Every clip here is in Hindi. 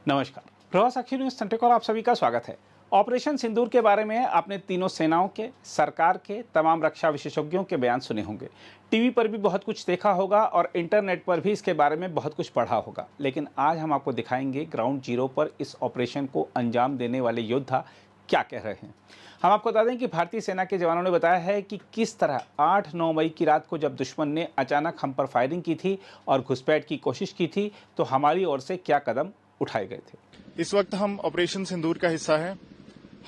नमस्कार, प्रवास अखिल न्यूज सेंटर पर आप सभी का स्वागत है। ऑपरेशन सिंदूर के बारे में आपने तीनों सेनाओं के, सरकार के, तमाम रक्षा विशेषज्ञों के बयान सुने होंगे। टीवी पर भी बहुत कुछ देखा होगा और इंटरनेट पर भी इसके बारे में बहुत कुछ पढ़ा होगा। लेकिन आज हम आपको दिखाएंगे ग्राउंड जीरो पर इस ऑपरेशन को अंजाम देने वाले योद्धा क्या कह रहे हैं। हम आपको बता दें कि भारतीय सेना के जवानों ने बताया है कि किस तरह 8-9 मई की रात को जब दुश्मन ने अचानक हम पर फायरिंग की थी और घुसपैठ की कोशिश की थी तो हमारी ओर से क्या कदम उठाए गए थे। इस वक्त हम ऑपरेशन सिंदूर का हिस्सा हैं।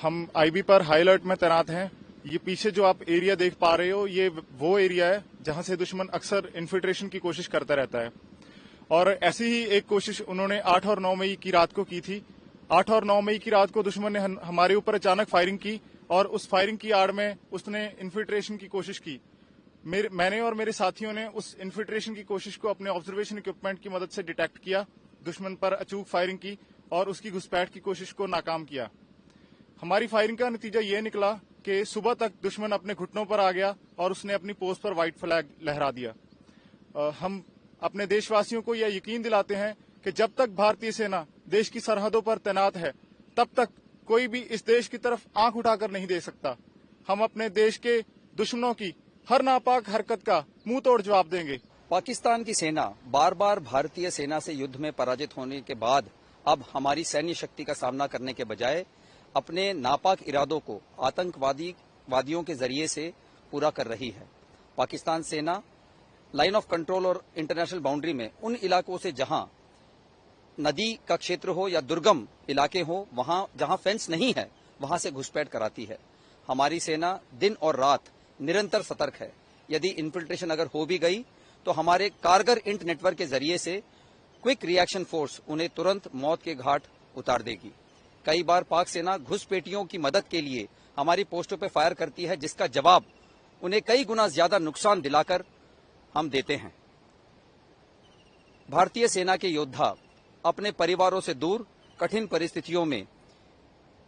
हम आईबी पर हाई अलर्ट में तैनात हैं। ये पीछे जो आप एरिया देख पा रहे हो, ये वो एरिया है जहां से दुश्मन अक्सर इन्फिल्ट्रेशन की कोशिश करता रहता है। और ऐसी ही एक कोशिश उन्होंने 8 और 9 मई की रात को की थी। 8 और 9 मई की रात को दुश्मन ने हमारे ऊपर अचानक फायरिंग की और उस फायरिंग की आड़ में उसने इन्फिल्ट्रेशन की कोशिश की। मैंने और मेरे साथियों ने उस इन्फिल्ट्रेशन की कोशिश को अपने ऑब्जर्वेशन इक्विपमेंट की मदद से डिटेक्ट किया, दुश्मन पर अचूक फायरिंग की और उसकी घुसपैठ की कोशिश को नाकाम किया। हमारी फायरिंग का नतीजा ये निकला कि सुबह तक दुश्मन अपने घुटनों पर आ गया और उसने अपनी पोस्ट पर व्हाइट फ्लैग लहरा दिया। हम अपने देशवासियों को यह यकीन दिलाते हैं कि जब तक भारतीय सेना देश की सरहदों पर तैनात है, तब तक कोई भी इस देश की तरफ आंख उठाकर नहीं देख सकता। हम अपने देश के दुश्मनों की हर नापाक हरकत का मुंह तोड़ जवाब देंगे। पाकिस्तान की सेना बार बार भारतीय सेना से युद्ध में पराजित होने के बाद अब हमारी सैन्य शक्ति का सामना करने के बजाय अपने नापाक इरादों को आतंकवादियों के जरिए से पूरा कर रही है। पाकिस्तान सेना लाइन ऑफ कंट्रोल और इंटरनेशनल बाउंड्री में उन इलाकों से जहां नदी का क्षेत्र हो या दुर्गम इलाके हो, वहां जहां फेंस नहीं है, वहां से घुसपैठ कराती है। हमारी सेना दिन और रात निरंतर सतर्क है। यदि इन्फिल्ट्रेशन अगर हो भी गई तो हमारे कारगर इंट नेटवर्क के जरिए से क्विक रिएक्शन फोर्स उन्हें तुरंत मौत के घाट उतार देगी। कई बार पाक सेना घुसपैठियों की मदद के लिए हमारी पोस्टों पर फायर करती है, जिसका जवाब उन्हें कई गुना ज्यादा नुकसान दिलाकर हम देते हैं। भारतीय सेना के योद्धा अपने परिवारों से दूर कठिन परिस्थितियों में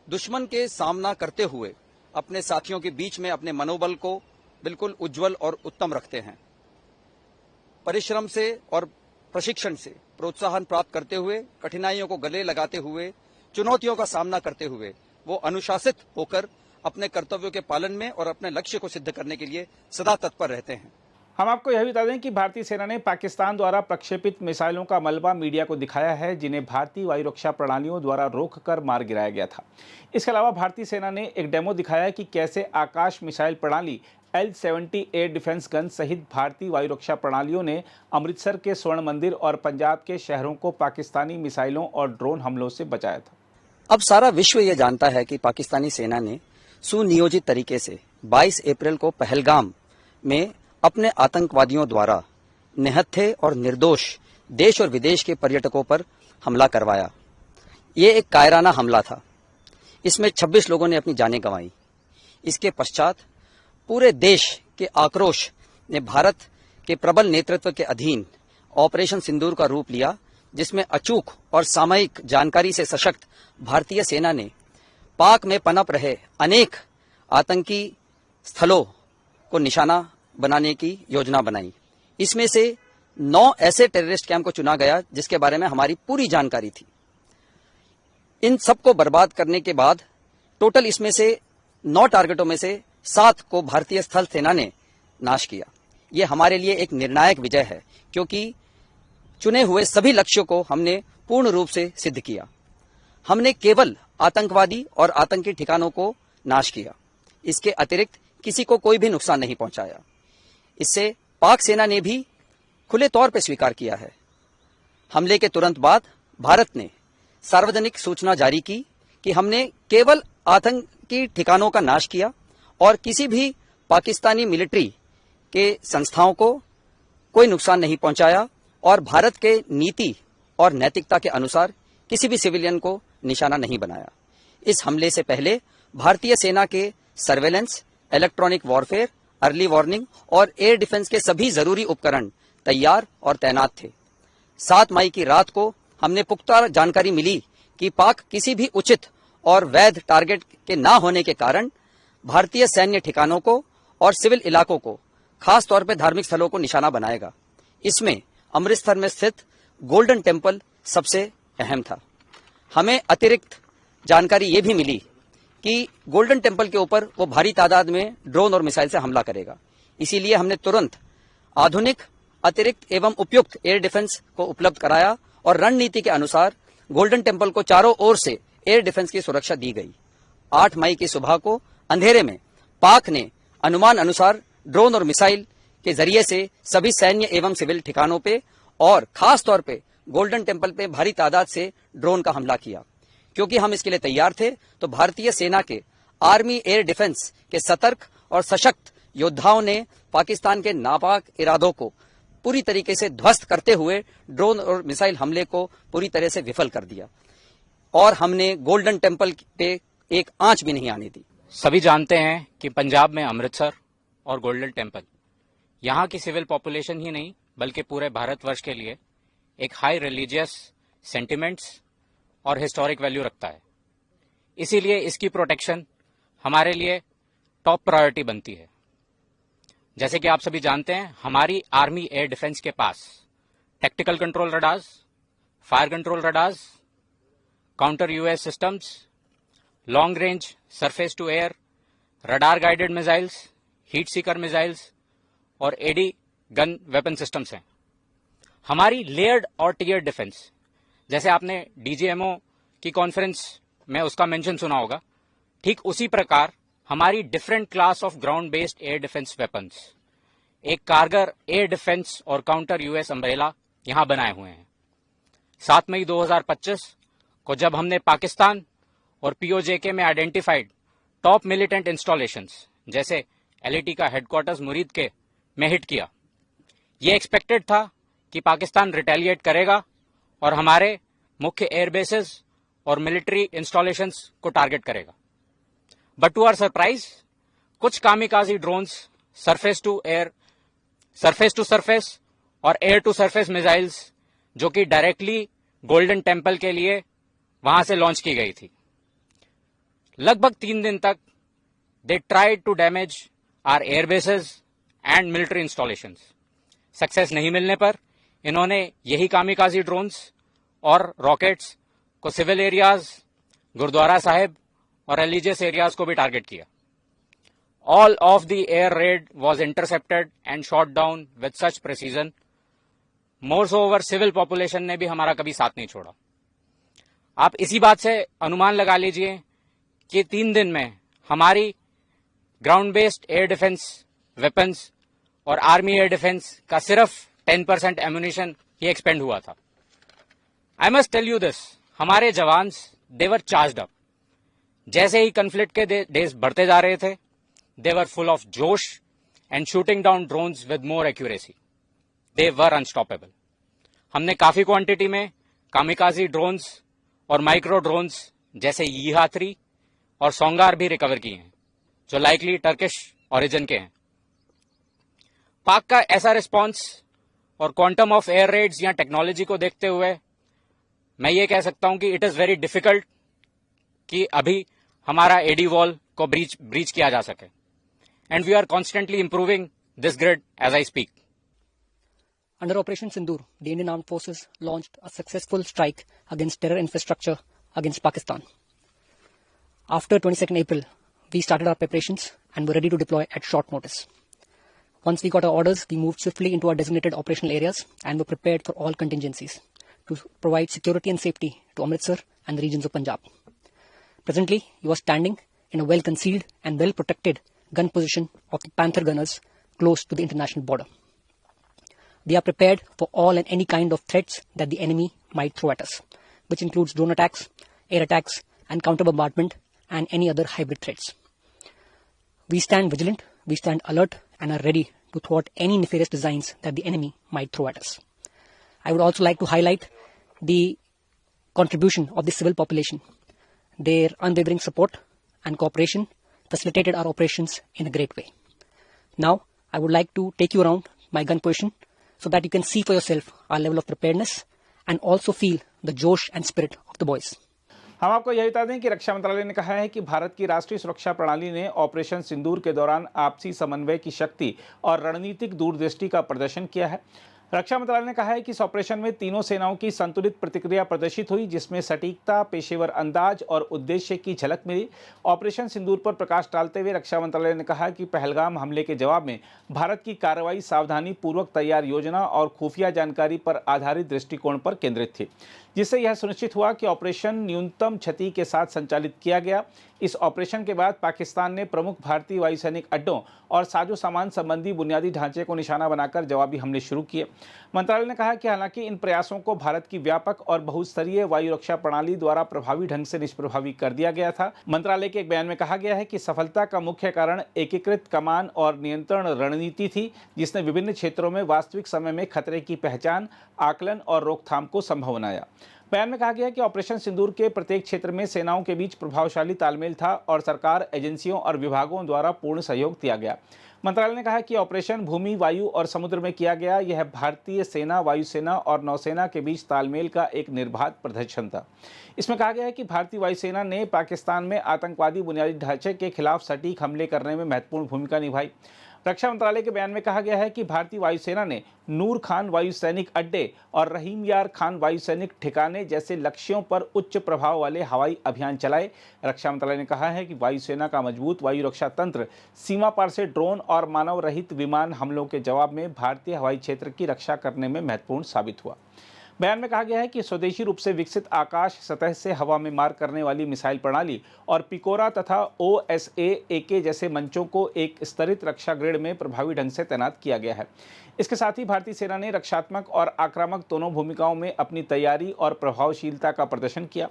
दुश्मन के सामना करते हुए अपने साथियों के बीच में अपने मनोबल को बिल्कुल उज्जवल और उत्तम रखते हैं। परिश्रम से और प्रशिक्षण से प्रोत्साहन प्राप्त करते हुए, कठिनाइयों को गले लगाते हुए, चुनौतियों का सामना करते हुए वो अनुशासित होकर अपने कर्तव्यों के पालन में और अपने लक्ष्य को सिद्ध करने के लिए सदा तत्पर रहते हैं। हम आपको यह भी बता दें कि भारतीय सेना ने पाकिस्तान द्वारा प्रक्षेपित मिसाइलों का मलबा मीडिया को दिखाया है, जिन्हें भारतीय वायु रक्षा प्रणालियों द्वारा रोककर मार गिराया गया था। इसके अलावा भारतीय सेना ने एक डेमो दिखाया कि कैसे आकाश मिसाइल प्रणाली L-70 एयर डिफेंस गन सहित भारतीय वायु रक्षा प्रणालियों ने अमृतसर के स्वर्ण मंदिर और पंजाब के शहरों को पाकिस्तानी मिसाइलों और ड्रोन हमलों से बचाया था। अब सारा विश्व ये जानता है कि पाकिस्तानी सेना ने सुनियोजित तरीके से 22 अप्रैल को पहलगाम में अपने आतंकवादियों द्वारा निहत्थे और निर्दोष देश और विदेश के पर्यटकों पर हमला करवाया। ये एक कायराना हमला था। इसमें 26 लोगों ने अपनी जानें गंवाई। इसके पश्चात पूरे देश के आक्रोश ने भारत के प्रबल नेतृत्व के अधीन ऑपरेशन सिंदूर का रूप लिया, जिसमें अचूक और सामयिक जानकारी से सशक्त भारतीय सेना ने पाक में पनप रहे अनेक आतंकी स्थलों को निशाना बनाने की योजना बनाई। इसमें से 9 ऐसे टेररिस्ट कैंप को चुना गया जिसके बारे में हमारी पूरी जानकारी थी। इन सबको बर्बाद करने के बाद टोटल इसमें से 9 टारगेटों में से 7 को भारतीय स्थल सेना ने नाश किया। ये हमारे लिए एक निर्णायक विजय है, क्योंकि चुने हुए सभी लक्ष्यों को हमने पूर्ण रूप से सिद्ध किया। हमने केवल आतंकवादी और आतंकी ठिकानों को नाश किया। इसके अतिरिक्त किसी को कोई भी नुकसान नहीं पहुंचाया। इससे पाक सेना ने भी खुले तौर पर स्वीकार किया है। हमले के तुरंत बाद भारत ने सार्वजनिक सूचना जारी की कि हमने केवल आतंकी ठिकानों का नाश किया और किसी भी पाकिस्तानी मिलिट्री के संस्थाओं को कोई नुकसान नहीं पहुंचाया और भारत के नीति और नैतिकता के अनुसार किसी भी सिविलियन को निशाना नहीं बनाया। इस हमले से पहले भारतीय सेना के surveillance, electronic warfare, early warning और एयर डिफेंस के सभी जरूरी उपकरण तैयार और तैनात थे। 7 मई की रात को हमने पुख्ता जानकारी मिली कि पाक किसी भी उचित और वैध टारगेट के ना होने के कारण भारतीय सैन्य ठिकानों को और सिविल इलाकों को, खास तौर पर धार्मिक स्थलों को निशाना बनाएगा। इसमें अमृतसर में स्थित गोल्डन टेम्पल सबसे अहम था। हमें अतिरिक्त जानकारी ये भी मिली कि गोल्डन टेम्पल के ऊपर वो भारी तादाद में ड्रोन और मिसाइल से हमला करेगा। इसीलिए हमने तुरंत आधुनिक, अतिरिक्त एवं उपयुक्त एयर डिफेंस को उपलब्ध कराया और रणनीति के अनुसार गोल्डन टेम्पल को चारों ओर से एयर डिफेंस की सुरक्षा दी गई। 8 मई की सुबह को अंधेरे में पाक ने अनुमान अनुसार ड्रोन और मिसाइल के जरिए से सभी सैन्य एवं सिविल ठिकानों पे और खास तौर पे गोल्डन टेम्पल पे भारी तादाद से ड्रोन का हमला किया। क्योंकि हम इसके लिए तैयार थे, तो भारतीय सेना के आर्मी एयर डिफेंस के सतर्क और सशक्त योद्धाओं ने पाकिस्तान के नापाक इरादों को पूरी तरीके से ध्वस्त करते हुए ड्रोन और मिसाइल हमले को पूरी तरह से विफल कर दिया और हमने गोल्डन टेम्पल पे एक आंच भी नहीं आने दी। सभी जानते हैं कि पंजाब में अमृतसर और गोल्डन टेम्पल यहाँ की सिविल पॉपुलेशन ही नहीं बल्कि पूरे भारतवर्ष के लिए एक हाई रिलीजियस सेंटिमेंट्स और हिस्टोरिक वैल्यू रखता है। इसीलिए इसकी प्रोटेक्शन हमारे लिए टॉप प्रायोरिटी बनती है। जैसे कि आप सभी जानते हैं, हमारी आर्मी एयर डिफेंस के पास tactical control radars, fire control radars, counter UAS systems, long range surface to air, radar guided missiles, heat seeker missiles और एडी गन वेपन सिस्टम्स हैं। हमारी लेयर्ड और टियर डिफेंस, जैसे आपने डीजीएमओ की कॉन्फ्रेंस में उसका मेंशन सुना होगा, ठीक उसी प्रकार हमारी different class of ground based air defence weapons, एक कारगर एयर डिफेंस और काउंटर यूएस अम्ब्रेला यहां बनाए हुए हैं। 7 मई 2025 को जब हमने पाकिस्तान और पीओजेके में आइडेंटिफाइड टॉप मिलिटेंट इंस्टॉलेशंस जैसे एलईटी का हेडक्वार्टर्स मुरीद के में हिट किया, ये एक्सपेक्टेड था कि पाकिस्तान रिटेलिएट करेगा और हमारे मुख्य एयरबेसेस और मिलिट्री इंस्टॉलेशंस को टारगेट करेगा। बट टू आवर सरप्राइज, कुछ kamikaze drones surface to surface और एयर टू सरफेस मिसाइल्स जो कि डायरेक्टली गोल्डन टेम्पल के लिए वहां से लॉन्च की गई थी, लगभग 3 दिन तक they tried to damage our airbases and military installations. Success नहीं मिलने पर इन्होंने यही कामिकाजी ड्रोन्स और रॉकेट्स को सिविल एरियाज, गुरुद्वारा साहिब और रिलीजियस एरियाज को भी टारगेट किया। All of the air raid was intercepted and shot down with such precision. More so over civil population ने भी हमारा कभी साथ नहीं छोड़ा। आप इसी बात से अनुमान लगा लीजिए कि 3 दिन में हमारी ground based air defence weapons और आर्मी एयर डिफेंस का सिर्फ 10% एम्यूनिशन ही एक्सपेंड हुआ था। I must tell you this, हमारे jawans they were charged up. जैसे ही कन्फ्लिक्ट के डेज बढ़ते जा रहे थे, they were full of josh and shooting down drones with more accuracy. They were unstoppable. हमने काफी क्वांटिटी में कामिकाजी ड्रोन्स और माइक्रो ड्रोन्स जैसे यीहा-3 और सोंगार भी रिकवर किए हैं, जो लाइकली टर्किश ओरिजिन के हैं। पाक का ऐसा रिस्पॉन्स और क्वांटम ऑफ एयर रेड्स या टेक्नोलॉजी को देखते हुए मैं ये कह सकता हूं कि इट इज वेरी डिफिकल्ट कि अभी हमारा एडी वॉल को ब्रीच किया जा सके, and we are constantly improving this grid as I speak. Under Operation Sindoor, the Indian Armed Forces launched a successful strike against terror infrastructure against Pakistan. After 22nd April, we started our preparations and were ready to deploy at short notice. Once we got our orders, we moved swiftly into our designated operational areas and were prepared for all contingencies to provide security and safety to Amritsar and the regions of Punjab. Presently, you are standing in a well-concealed and well-protected gun position of the Panther gunners close to the international border. We are prepared for all and any kind of threats that the enemy might throw at us, which includes drone attacks, air attacks, and counter bombardment, and any other hybrid threats. We stand vigilant, we stand alert, and are ready to thwart any nefarious designs that the enemy might throw at us. I would also like to highlight the contribution of the civil population. Their unwavering support and cooperation facilitated our operations in a great way. Now, I would like to take you around my gun position so that you can see for yourself our level of preparedness and also feel the josh and spirit of the boys. हम आपको यह बता दें कि रक्षा मंत्रालय ने कहा है कि भारत की राष्ट्रीय सुरक्षा प्रणाली ने ऑपरेशन सिंदूर के दौरान आपसी समन्वय की शक्ति और रणनीतिक दूरदृष्टि का प्रदर्शन किया है। रक्षा मंत्रालय ने कहा है कि इस ऑपरेशन में तीनों सेनाओं की संतुलित प्रतिक्रिया प्रदर्शित हुई, जिसमें सटीकता, पेशेवर अंदाज और उद्देश्य की झलक मिली। ऑपरेशन सिंदूर पर प्रकाश डालते हुए रक्षा मंत्रालय ने कहा कि पहलगाम हमले के जवाब में भारत की कार्रवाई सावधानी पूर्वक तैयार योजना और खुफिया जानकारी पर आधारित दृष्टिकोण पर केंद्रित थी, जिससे यह सुनिश्चित हुआ कि ऑपरेशन न्यूनतम क्षति के साथ संचालित किया गया। इस ऑपरेशन के बाद पाकिस्तान ने प्रमुख भारतीय वायुसैनिक अड्डों और साजो सामान संबंधी बुनियादी ढांचे को निशाना बनाकर जवाबी हमले शुरू किए। मंत्रालय ने कहा कि हालांकि इन प्रयासों को भारत की व्यापक और बहुस्तरीय वायु रक्षा प्रणाली द्वारा प्रभावी ढंग से निष्प्रभावी कर दिया गया था। मंत्रालय के एक बयान में कहा गया है कि सफलता का मुख्य कारण एकीकृत कमान और नियंत्रण रणनीति थी, जिसने विभिन्न क्षेत्रों में वास्तविक समय में खतरे की पहचान, आकलन और रोकथाम को संभव बनाया। बयान में कहा गया है कि ऑपरेशन सिंदूर के प्रत्येक क्षेत्र में सेनाओं के बीच प्रभावशाली तालमेल था और सरकार, एजेंसियों और विभागों द्वारा पूर्ण सहयोग दिया गया। मंत्रालय ने कहा कि ऑपरेशन भूमि, वायु और समुद्र में किया गया यह भारतीय सेना, वायुसेना और नौसेना के बीच तालमेल का एक निर्बाध प्रदर्शन था। इसमें कहा गया है कि भारतीय वायुसेना ने पाकिस्तान में आतंकवादी बुनियादी ढांचे के खिलाफ सटीक हमले करने में महत्वपूर्ण भूमिका निभाई। रक्षा मंत्रालय के बयान में कहा गया है कि भारतीय वायुसेना ने नूर खान वायुसैनिक अड्डे और रहीम यार खान वायुसैनिक ठिकाने जैसे लक्ष्यों पर उच्च प्रभाव वाले हवाई अभियान चलाए। रक्षा मंत्रालय ने कहा है कि वायुसेना का मजबूत वायु रक्षा तंत्र सीमा पार से ड्रोन और मानव रहित विमान हमलों के जवाब में भारतीय हवाई क्षेत्र की रक्षा करने में महत्वपूर्ण साबित हुआ। बयान में कहा गया है कि स्वदेशी रूप से विकसित आकाश सतह से हवा में मार करने वाली मिसाइल प्रणाली और पिकोरा तथा OSA-AK जैसे मंचों को एक स्तरित रक्षा ग्रिड में प्रभावी ढंग से तैनात किया गया है। इसके साथ ही भारतीय सेना ने रक्षात्मक और आक्रामक दोनों भूमिकाओं में अपनी तैयारी और प्रभावशीलता का प्रदर्शन किया।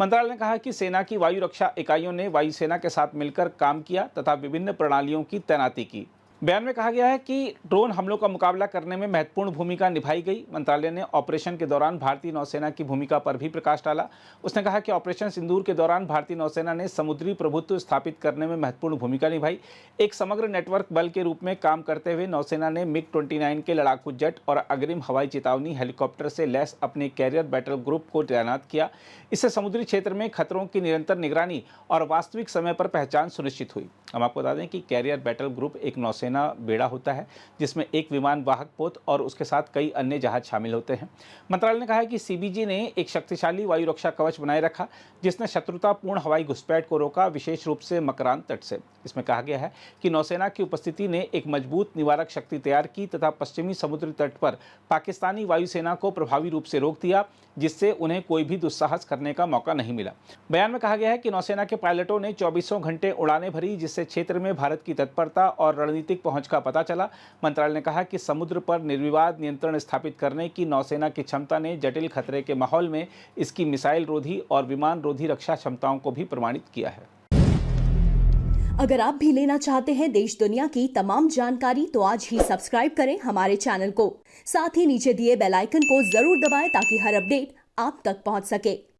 मंत्रालय ने कहा कि सेना की वायु रक्षा इकाइयों ने वायुसेना के साथ मिलकर काम किया तथा विभिन्न प्रणालियों की तैनाती की। बयान में कहा गया है कि ड्रोन हमलों का मुकाबला करने में महत्वपूर्ण भूमिका निभाई गई। मंत्रालय ने ऑपरेशन के दौरान भारतीय नौसेना की भूमिका पर भी प्रकाश डाला। उसने कहा कि ऑपरेशन सिंदूर के दौरान भारतीय नौसेना ने समुद्री प्रभुत्व स्थापित करने में महत्वपूर्ण भूमिका निभाई। एक समग्र नेटवर्क बल के रूप में काम करते हुए नौसेना ने MiG-29 के लड़ाकू जेट और अग्रिम हवाई चेतावनी हेलीकॉप्टर से लैस अपने कैरियर बैटल ग्रुप को तैनात किया। इससे समुद्री क्षेत्र में खतरों की निरंतर निगरानी और वास्तविक समय पर पहचान सुनिश्चित हुई। हम आपको बता दें कि कैरियर बैटल ग्रुप एक नौसेना बेड़ा होता है जिसमें एक विमान वाहक पोत और उसके साथ कई अन्य जहाज शामिल होते हैं। मंत्रालय ने कहा है कि CBG ने एक शक्तिशाली वायु रक्षा कवच बनाए रखा, जिसने शत्रुतापूर्ण हवाई घुसपैठ को रोका, विशेष रूप से मकरान तट से। इसमें कहा गया है कि नौसेना की उपस्थिति ने एक मजबूत निवारक शक्ति तैयार की तथा पश्चिमी समुद्री तट पर पाकिस्तानी वायुसेना को प्रभावी रूप से रोक दिया, जिससे उन्हें कोई भी दुस्साहस करने का मौका नहीं मिला। बयान में कहा गया है कि नौसेना के पायलटों ने 24 घंटे उड़ानें भरी, जिससे क्षेत्र में भारत की तत्परता और रणनीतिक पहुंच का पता चला। मंत्रालय ने कहा कि समुद्र पर निर्विवाद नियंत्रण स्थापित करने की नौसेना की क्षमता ने जटिल खतरे के माहौल में इसकी मिसाइल रोधी और विमान रोधी रक्षा क्षमताओं को भी प्रमाणित किया है। अगर आप भी लेना चाहते हैं देश दुनिया की तमाम जानकारी तो आज ही सब्सक्राइब करें हमारे चैनल को। साथ ही नीचे दिए बेल आइकन को जरूर दबाएं ताकि हर अपडेट आप तक पहुंच सके।